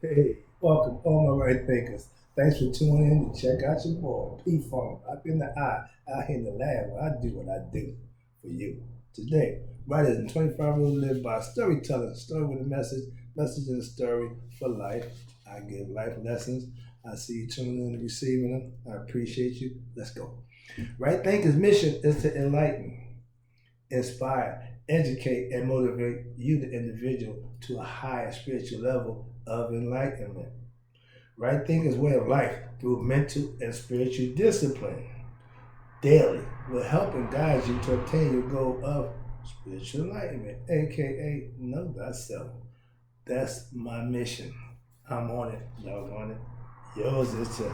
Hey, welcome, all my right thinkers. Thanks for tuning in to check out your boy, Pfunk, up in the eye, out here in the lab where I do what I do for you. Today, writers in 25 rules live by storytelling, story with a message in a story for life. I give life lessons. I see you tuning in and receiving them. I appreciate you. Let's go. Right thinkers' mission is to enlighten, inspire, educate, and motivate you, the individual, to a higher spiritual level of enlightenment. Right thinking's way of life through mental and spiritual discipline daily will help and guide you to obtain your goal of spiritual enlightenment, aka know thyself. That's my mission. I'm on it. Y'all on it. Yours is to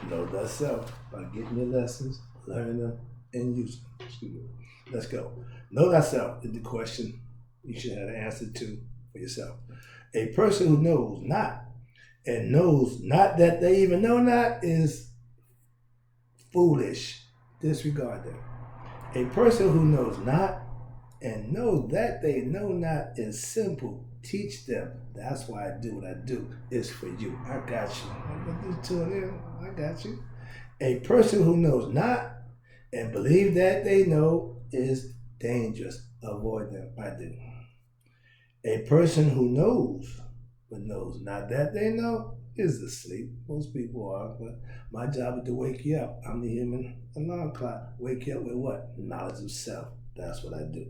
know thyself by getting your lessons, learning them, and using them. Excuse me. Let's go. Know thyself is the question you should have an answer to for yourself. A person who knows not and knows not that they even know not is foolish. Disregard them. A person who knows not and knows that they know not is simple. Teach them. That's why I do what I do. It's for you. I got you. I got you in. I got you. A person who knows not and believe that they know is dangerous. Avoid them. I do. A person who knows but knows not that they know is asleep. Most people are, but my job is to wake you up. I'm the human alarm clock. Wake you up with what? Knowledge of self. That's what I do.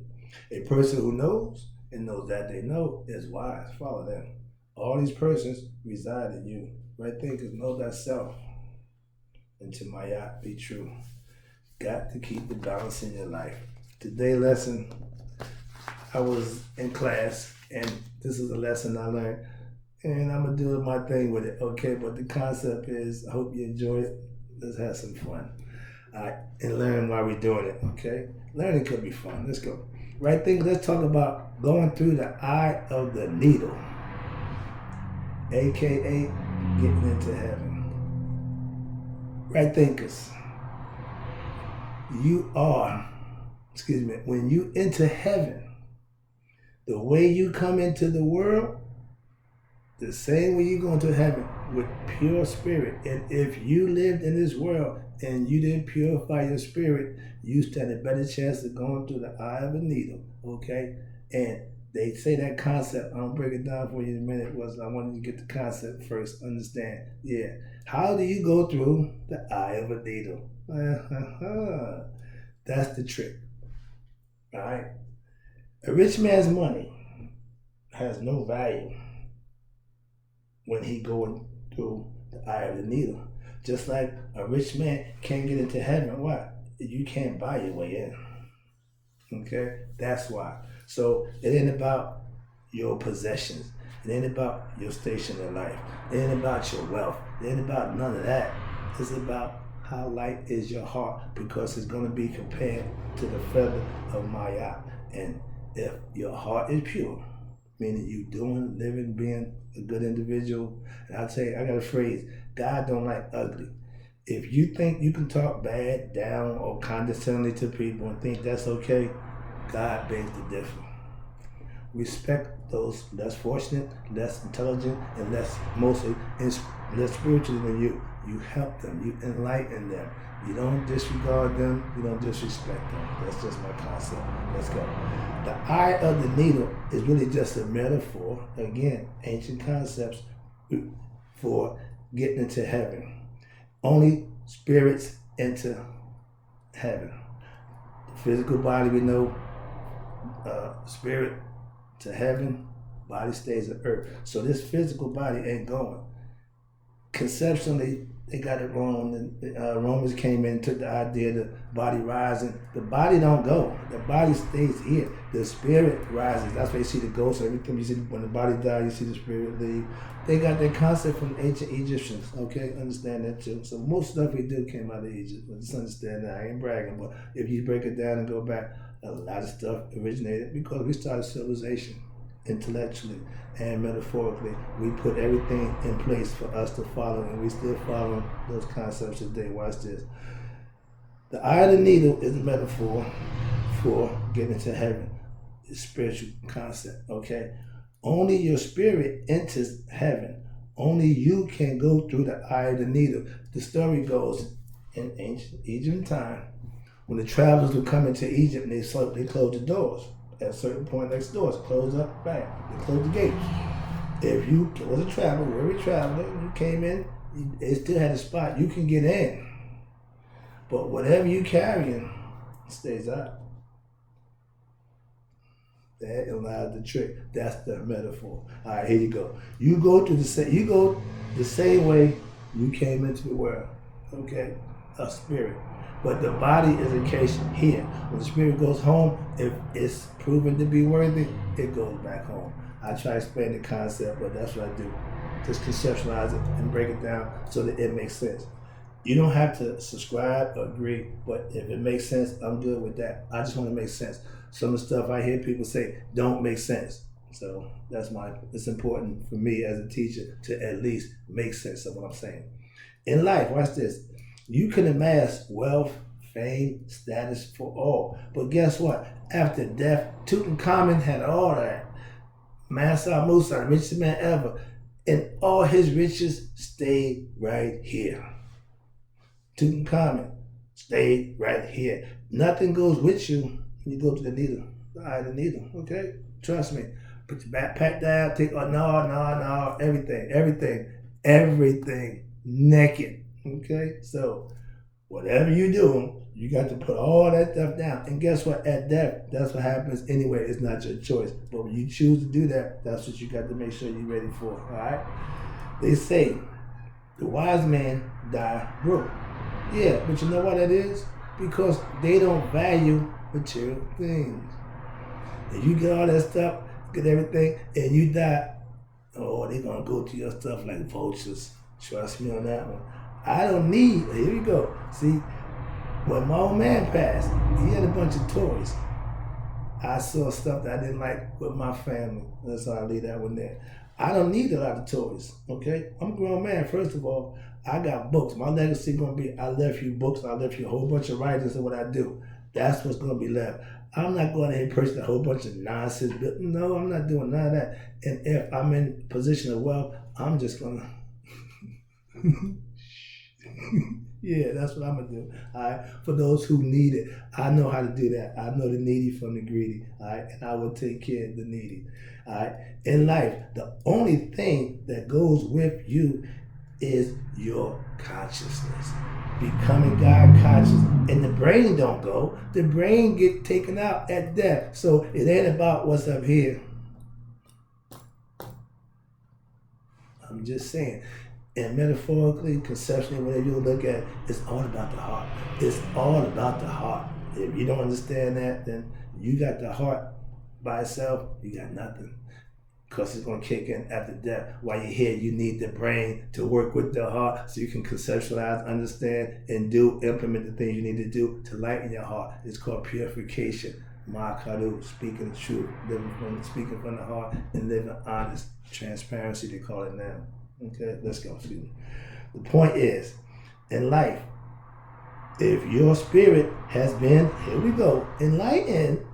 A person who knows and knows that they know is wise. Follow them. All these persons reside in you. Right thinkers know that self. And to my yacht be true. Got to keep the balance in your life. Today's lesson, I was in class and this is a lesson I learned and I'm gonna do my thing with it, okay? But the concept is, I hope you enjoy it. Let's have some fun. All right, and learn while we're doing it, okay? Learning could be fun. Let's go. Right thing, let's talk about going through the eye of the needle, aka getting into heaven. Right thinkers, you are, excuse me, when you enter heaven, the way you come into the world, the same way you go into heaven with pure spirit. And if you lived in this world and you didn't purify your spirit, you stand a better chance of going through the eye of a needle. Okay? And they say that concept, I'll break it down for you in a minute, was I wanted to get the concept first, understand. Yeah. How do you go through the eye of a needle? That's the trick. All right? A rich man's money has no value when he going through the eye of the needle. Just like a rich man can't get into heaven. Why? You can't buy your way in. Okay? That's why. So it ain't about your possessions. It ain't about your station in life. It ain't about your wealth. It ain't about none of that. It's about how light is your heart, because it's going to be compared to the feather of Maya. And if your heart is pure, meaning you doing, living, being a good individual. And I'll tell you, I got a phrase, God don't like ugly. If you think you can talk bad, down, or condescendingly to people and think that's okay, God begs to differ. Respect those less fortunate, less intelligent, and mostly less spiritual than you. You help them, you enlighten them. You don't disregard them, you don't disrespect them. That's just my concept. Let's go. The eye of the needle is really just a metaphor, again, ancient concepts for getting into heaven. Only spirits enter heaven. The physical body, we know, spirit to heaven, body stays on earth. So this physical body ain't going. Conceptually, they got it wrong. The Romans came in and took the idea of the body rising. The body don't go. The body stays here. The spirit rises. That's why you see the ghosts. Every time you see when the body dies, you see the spirit leave. They got that concept from ancient Egyptians. Okay, understand that too. So most stuff we do came out of Egypt. But just understand that. I ain't bragging, but if you break it down and go back, a lot of stuff originated because we started civilization intellectually and metaphorically. We put everything in place for us to follow, and we still follow those concepts today. Watch this. The eye of the needle is a metaphor for getting into heaven. It's a spiritual concept, okay? Only your spirit enters heaven. Only you can go through the eye of the needle. The story goes in ancient Egyptian time, when the travelers would come into Egypt and they closed the doors. At a certain point, next doors closed up, bang, they closed the gates. If you was a traveler, weary traveler, you came in, it still had a spot. You can get in. But whatever you carrying stays out. That allows the trick. That's the metaphor. All right, here you go. You go the same way you came into the world. Okay, a spirit. But the body is encased here. When the spirit goes home, if it's proven to be worthy, it goes back home. I try to explain the concept, but that's what I do. Just conceptualize it and break it down so that it makes sense. You don't have to subscribe or agree, but if it makes sense, I'm good with that. I just want to make sense. Some of the stuff I hear people say don't make sense. So it's important for me as a teacher to at least make sense of what I'm saying. In life, watch this. You can amass wealth, fame, status for all. But guess what? After death, Tutankhamun had all that. Mansa Musa, the richest man ever. And all his riches stayed right here. Tutankhamun stayed right here. Nothing goes with you when you go to the needle, the eye of the needle, okay? Trust me. Put your backpack down, no, everything naked, okay? So whatever you do, you got to put all that stuff down. And guess what? At death, that's what happens anyway. It's not your choice. But when you choose to do that, that's what you got to make sure you're ready for, all right? They say the wise man die broke. Yeah, but you know what that is? Because they don't value material things. If you get all that stuff, get everything, and you die, oh, they're going to go to your stuff like vultures. Trust me on that one. I don't need, here we go. See, when my old man passed, he had a bunch of toys. I saw stuff that I didn't like with my family. That's how I leave that one there. I don't need a lot of toys, okay? I'm a grown man, first of all. I got books. My legacy going to be, I left you books. I left you a whole bunch of writings of what I do. That's what's going to be left. I'm not going to purchase a whole bunch of nonsense. No, I'm not doing none of that. And if I'm in position of wealth, I'm just going to... Yeah, that's what I'm going to do. All right. For those who need it, I know how to do that. I know the needy from the greedy. All right. And I will take care of the needy. All right. In life, the only thing that goes with you is your consciousness. Becoming God conscious. And the brain don't go. The brain get taken out at death. So it ain't about what's up here. I'm just saying. And metaphorically, conceptually, whatever you look at, it's all about the heart. It's all about the heart. If you don't understand that, then you got the heart by itself, you got nothing. Because it's going to kick in after death. While you're here, you need the brain to work with the heart so you can conceptualize, understand, and implement the things you need to do to lighten your heart. It's called purification. Ma'akaru, speaking the truth, speaking from the heart, and living honest. Transparency, they call it now. Okay, let's go. Excuse me. The point is, in life, if your spirit has been, here we go, enlightened,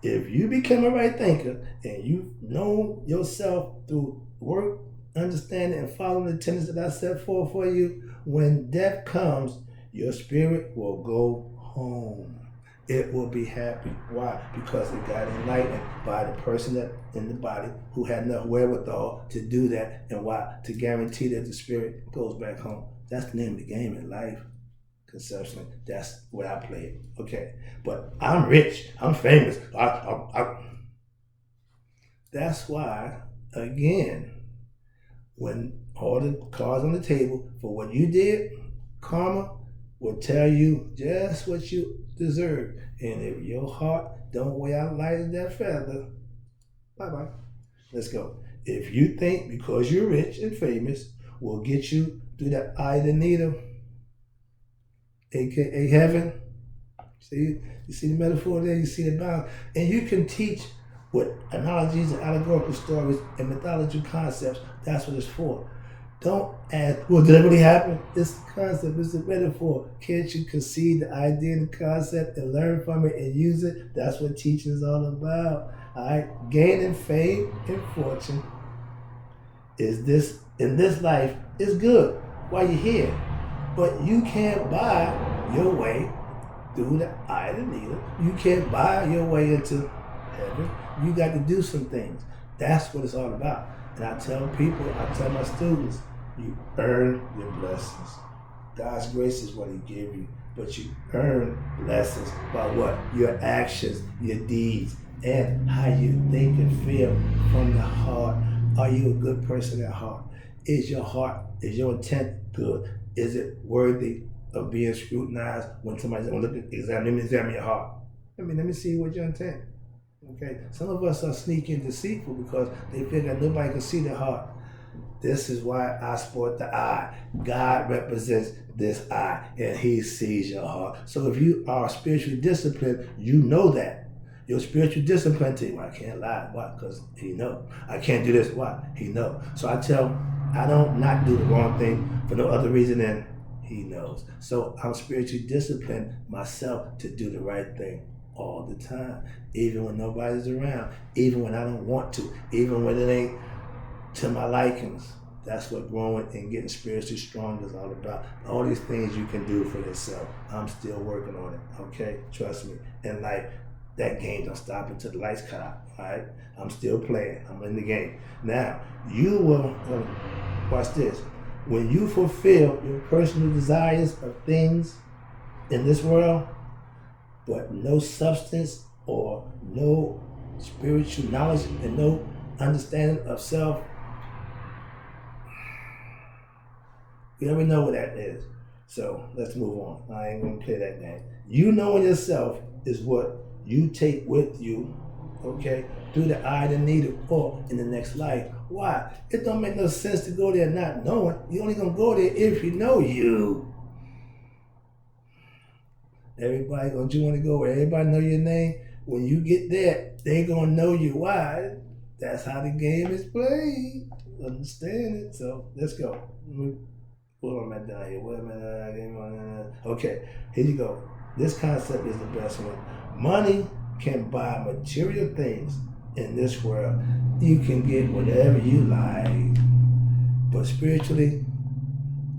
if you become a right thinker and you know yourself through work, understanding, and following the tenets that I set forth for you, when death comes, your spirit will go home. It will be happy. Why? Because it got enlightened by the person that in the body who had enough wherewithal to do that. And why? To guarantee that the spirit goes back home. That's the name of the game in life. Conceptually, that's what I play it. Okay, but I'm rich. I'm famous. That's why, again, when all the cards on the table for what you did, karma will tell you just what you deserve. And if your heart don't weigh out light as that feather, bye-bye. Let's go. If you think because you're rich and famous will get you through that eye of the needle, aka heaven, see, you see the metaphor there, you see the balance, and you can teach with analogies and allegorical stories and mythological concepts. That's what it's for. Don't ask, well, did that really happen? It's a concept, it's a metaphor. Can't you conceive the idea and the concept and learn from it and use it? That's what teaching is all about. All right, gaining fame and fortune is this in this life is good while you're here, but you can't buy your way through the eye of the needle. You can't buy your way into heaven. You got to do some things. That's what it's all about. And I tell people, I tell my students, you earn your blessings. God's grace is what He gave you, but you earn blessings by what? Your actions, your deeds, and how you think and feel from the heart. Are you a good person at heart? Is your intent good? Is it worthy of being scrutinized when somebody's going to look at examine your heart? Let me see what your intent. Okay, some of us are sneaky and deceitful because they figure nobody can see their heart. This is why I sport the eye. God represents this eye, and He sees your heart. So if you are spiritually disciplined, you know that. Your spiritual discipline tell you, well, I can't lie. Why? Because He know. I can't do this. Why? He know. So I don't not do the wrong thing for no other reason than He knows. So I'm spiritually disciplined myself to do the right thing all the time, even when nobody's around, even when I don't want to, even when it ain't to my likings. That's what growing and getting spiritually strong is all about. All these things you can do for yourself. I'm still working on it, okay? Trust me. In life, that game don't stop until the lights cut out, all right? I'm still playing. I'm in the game. Now, you will, watch this. When you fulfill your personal desires of things in this world, but no substance or no spiritual knowledge and no understanding of self, we already know what that is. So let's move on. I ain't gonna play that game. You knowing yourself is what you take with you, okay, through the eye of the needle or in the next life. Why? It don't make no sense to go there not knowing. You only gonna go there if you know you. Everybody don't you want to go where everybody know your name? When you get there, they gonna know you. Why? That's how the game is played. Understand it? So let's go. What am I down here? Okay, here you go. This concept is the best one. Money can buy material things in this world. You can get whatever you like, but spiritually,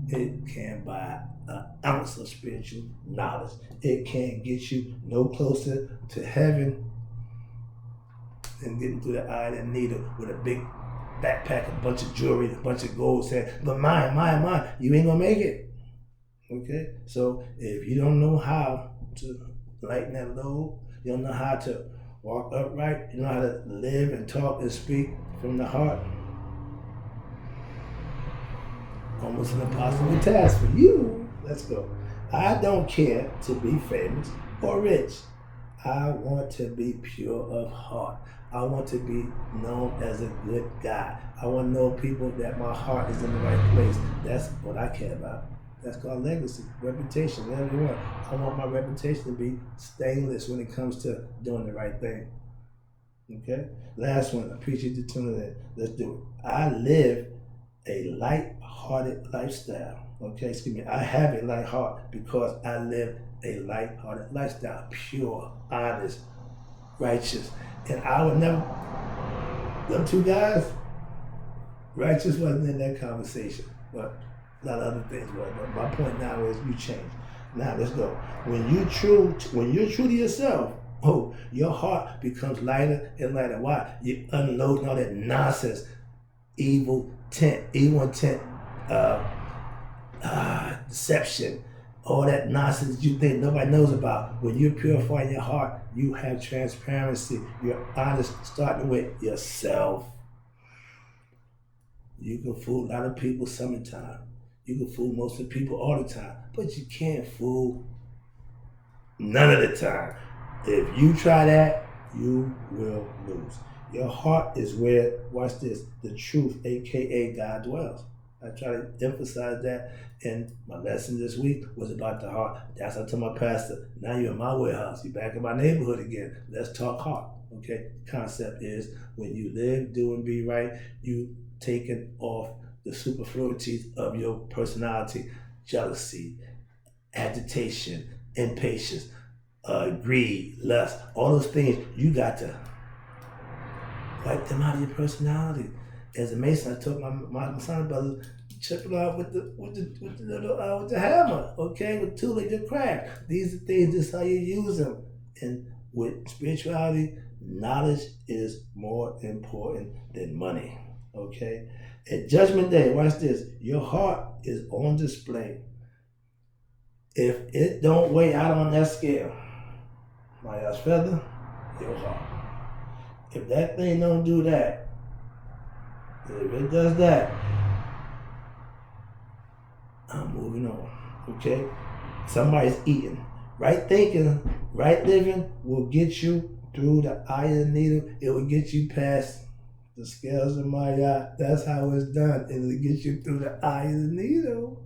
it can't buy an ounce of spiritual knowledge. It can't get you no closer to heaven than getting through the eye of the needle with a big backpack, a bunch of jewelry, a bunch of gold, saying, but mine, you ain't gonna make it. Okay? So if you don't know how to lighten that load, you don't know how to walk upright, you know how to live and talk and speak from the heart, almost an impossible task for you. Let's go. I don't care to be famous or rich. I want to be pure of heart. I want to be known as a good guy. I want to know people that my heart is in the right place. That's what I care about. That's called legacy, reputation, whatever you want. I want my reputation to be stainless when it comes to doing the right thing. Okay? Last one, I appreciate you tuning in. Let's do it. I live a light-hearted lifestyle. Okay, excuse me. I have a light heart because I live a light-hearted lifestyle. Pure, honest, righteous. And I would never, them two guys, righteous wasn't in that conversation, but a lot of other things were. But my point now is you change. Now let's go. When you're true to yourself, your heart becomes lighter and lighter. Why? You're unloading all that nonsense, evil intent, deception, all that nonsense you think nobody knows about. When you're purifying your heart, you have transparency. You're honest, starting with yourself. You can fool a lot of people summertime. You can fool most of the people all the time, but you can't fool none of the time. If you try that, you will lose. Your heart is where, watch this, the truth, aka God dwells. I try to emphasize that, and my lesson this week was about the heart. That's what I told my pastor. Now you're in my warehouse. You're back in my neighborhood again. Let's talk heart. Okay? The concept is when you live, do, and be right, you taking off the superfluities of your personality, jealousy, agitation, impatience, greed, lust, all those things. You got to wipe them out of your personality. As a mason, I told my son brothers, chip it off with the little with the hammer, okay, with tool of your craft. These are things. This is how you use them. And with spirituality, knowledge is more important than money. Okay. At Judgment Day, watch this. Your heart is on display. If it don't weigh out on that scale, my ass feather, your heart. If that thing don't do that, if it does that, I'm moving on. Okay? Somebody's eating. Right thinking, right living will get you through the eye of the needle. It will get you past the scales of my eye. That's how it's done. It'll get you through the eye of the needle.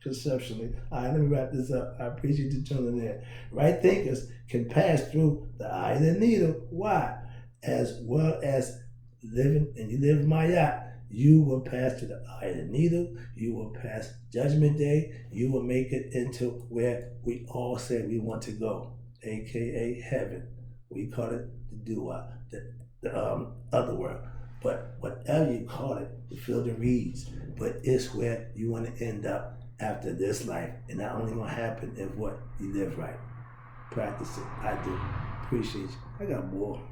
Conceptually. All right, let me wrap this up. I appreciate you tuning in. Right thinkers can pass through the eye of the needle. Why? As well as living, and you live in my yacht, you will pass through the eye of the needle. You will pass Judgment Day. You will make it into where we all say we want to go, aka heaven. We call it the dua, the other world. But whatever you call it, the field of reeds. But it's where you want to end up after this life, and that only gonna happen if what you live right. Practice it. I do. Appreciate you. I got more.